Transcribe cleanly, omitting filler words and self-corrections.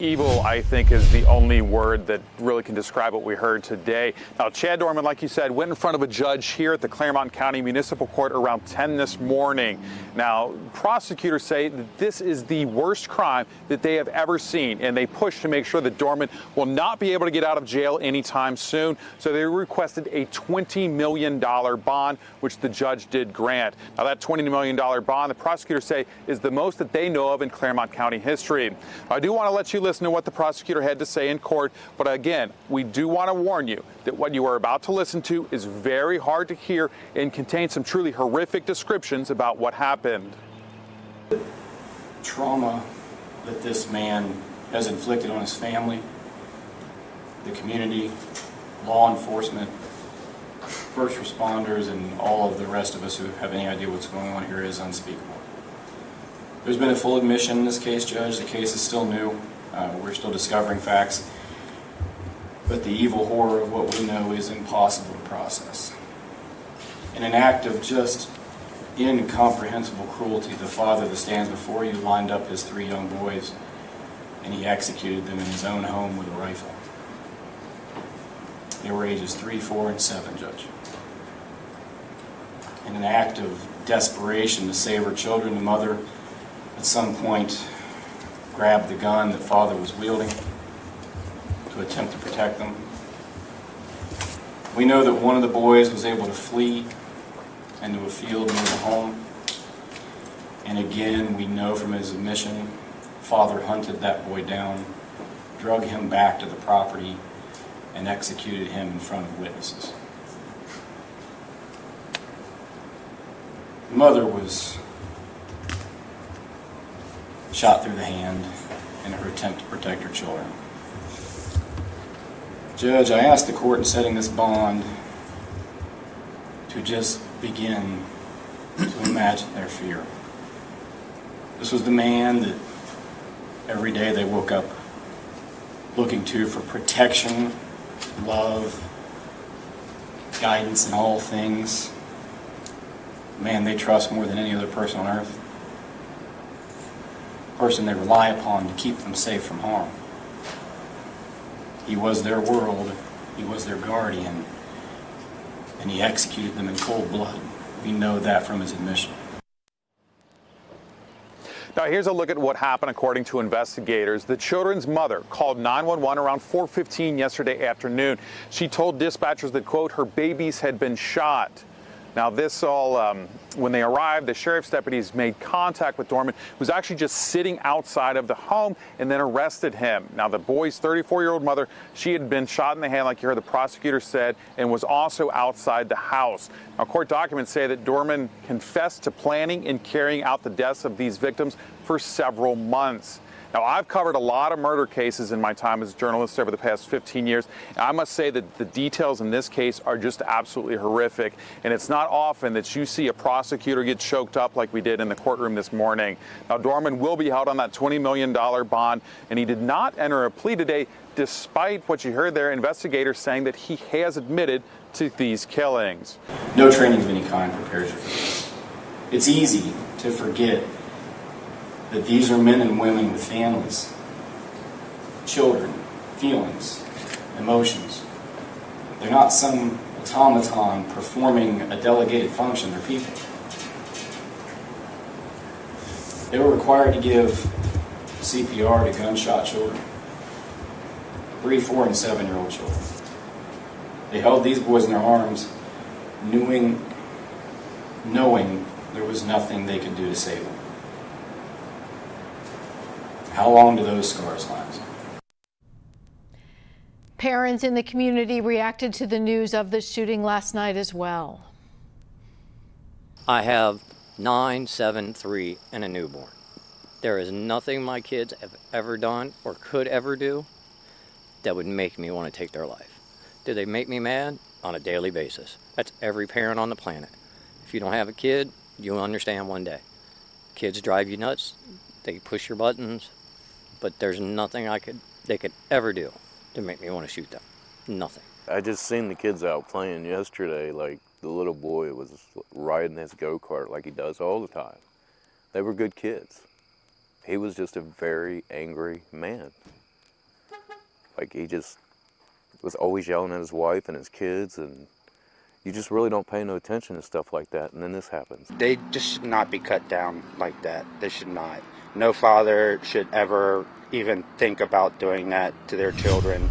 Evil, I think, is the only word that really can describe what we heard today. Now, Chad Doerman, like you said, went in front of a judge here at the Clermont County Municipal Court around 10 this morning. Now, prosecutors say that this is the worst crime that they have ever seen, and they push to make sure that Doerman will not be able to get out of jail anytime soon. So they requested a $20 million bond, which the judge did grant. Now, that $20 million bond, the prosecutors say, is the most that they know of in Clermont County history. I do want to let you listen to what the prosecutor had to say in court, but again, we do want to warn you that what you are about to listen to is very hard to hear and contains some truly horrific descriptions about what happened. The trauma that this man has inflicted on his family, the community, law enforcement, first responders, and all of the rest of us who have any idea what's going on here is unspeakable. There's been a full admission in this case, Judge. The case is still new. We're still discovering facts, but the evil horror of what we know is impossible to process. In an act of just incomprehensible cruelty, the father that stands before you lined up his 3 young boys, and he executed them in his own home with a rifle. They were ages 3, 4, and 7, Judge. In an act of desperation to save her children, the mother at some point grabbed the gun that father was wielding to attempt to protect them. We know that one of the boys was able to flee into a field near the home. And again, we know from his admission, father hunted that boy down, drug him back to the property, and executed him in front of witnesses. The mother was shot through the hand in her attempt to protect her children. Judge, I asked the court in setting this bond to just begin to imagine their fear. This was the man that every day they woke up looking to for protection, love, guidance in all things. The man they trust more than any other person on earth. Person they rely upon to keep them safe from harm. He was their world, he was their guardian, and he executed them in cold blood. We know that from his admission. Now, here's a look at what happened according to investigators. The children's mother called 911 around 4:15 yesterday afternoon. She told dispatchers that, quote, her babies had been shot. Now, this all, when they arrived, the sheriff's deputies made contact with Doerman, who was actually just sitting outside of the home, and then arrested him. Now, the boy's 34-year-old mother, she had been shot in the hand, like you heard the prosecutor said, and was also outside the house. Now, court documents say that Doerman confessed to planning and carrying out the deaths of these victims for several months. Now, I've covered a lot of murder cases in my time as a journalist over the past 15 years, and I must say that the details in this case are just absolutely horrific, and it's not often that you see a prosecutor get choked up like we did in the courtroom this morning. Now, Doerman will be held on that $20 million bond, and he did not enter a plea today, despite what you heard there, investigators saying that he has admitted to these killings. No training of any kind prepares you for this. It's easy to forget that these are men and women with families, children, feelings, emotions. They're not some automaton performing a delegated function. They're people. They were required to give CPR to gunshot children, 3, 4, and 7-year-old children. They held these boys in their arms, knowing there was nothing they could do to save them. How long do those scars last? Parents in the community reacted to the news of the shooting last night as well. I have 9, 7, 3, and a newborn. There is nothing my kids have ever done or could ever do that would make me want to take their life. Do they make me mad? On a daily basis. That's every parent on the planet. If you don't have a kid, you'll understand one day. Kids drive you nuts. They push your buttons. But there's nothing they could ever do to make me want to shoot them. Nothing. I just seen the kids out playing yesterday, like the little boy was riding his go-kart like he does all the time. They were good kids. He was just a very angry man. Like, he just was always yelling at his wife and his kids, and you just really don't pay no attention to stuff like that, and then this happens. They just should not be cut down like that. They should not. No father should ever even think about doing that to their children.